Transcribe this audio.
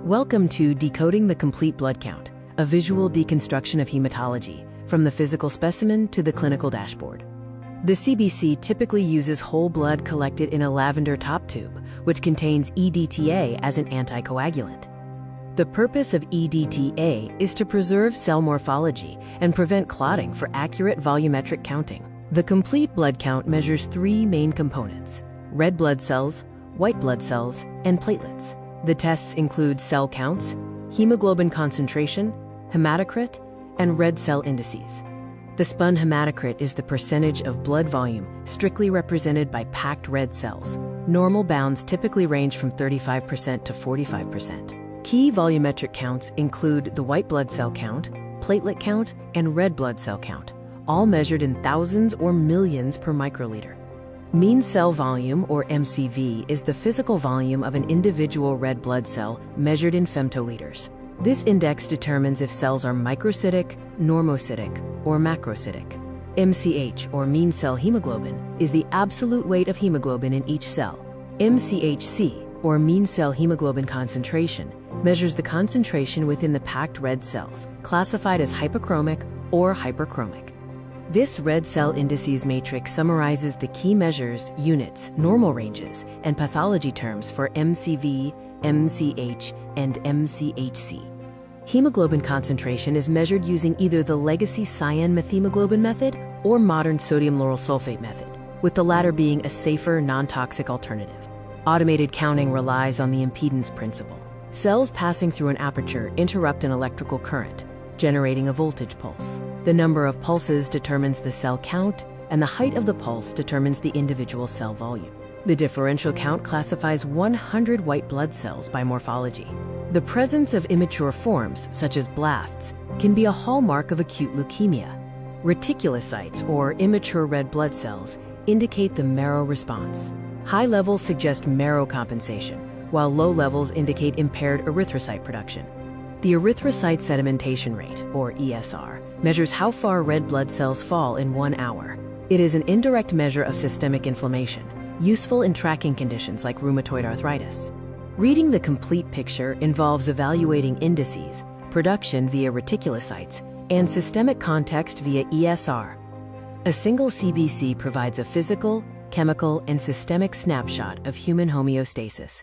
Welcome to Decoding the Complete Blood Count, a visual deconstruction of hematology, from the physical specimen to the clinical dashboard. The CBC typically uses whole blood collected in a lavender top tube, which contains EDTA as an anticoagulant. The purpose of EDTA is to preserve cell morphology and prevent clotting for accurate volumetric counting. The complete blood count measures three main components: red blood cells, white blood cells, and platelets. The tests include cell counts, hemoglobin concentration, hematocrit, and red cell indices. The spun hematocrit is the percentage of blood volume strictly represented by packed red cells. Normal bounds typically range from 35% to 45%. Key volumetric counts include the white blood cell count, platelet count, and red blood cell count, all measured in thousands or millions per microliter. Mean cell volume, or MCV, is the physical volume of an individual red blood cell measured in femtoliters. This index determines if cells are microcytic, normocytic, or macrocytic. MCH, or mean cell hemoglobin, is the absolute weight of hemoglobin in each cell. MCHC, or mean cell hemoglobin concentration, measures the concentration within the packed red cells, classified as hypochromic or hyperchromic. This red cell indices matrix summarizes the key measures, units, normal ranges, and pathology terms for MCV, MCH, and MCHC. Hemoglobin concentration is measured using either the legacy cyan methemoglobin method or modern sodium lauryl sulfate method, with the latter being a safer, non-toxic alternative. Automated counting relies on the impedance principle. Cells passing through an aperture interrupt an electrical current, generating a voltage pulse. The number of pulses determines the cell count, and the height of the pulse determines the individual cell volume. The differential count classifies 100 white blood cells by morphology. The presence of immature forms, such as blasts, can be a hallmark of acute leukemia. Reticulocytes, or immature red blood cells, indicate the marrow response. High levels suggest marrow compensation, while low levels indicate impaired erythrocyte production. The erythrocyte sedimentation rate, or ESR, measures how far red blood cells fall in 1 hour. It is an indirect measure of systemic inflammation, useful in tracking conditions like rheumatoid arthritis. Reading the complete picture involves evaluating indices, production via reticulocytes, and systemic context via ESR. A single CBC provides a physical, chemical, and systemic snapshot of human homeostasis.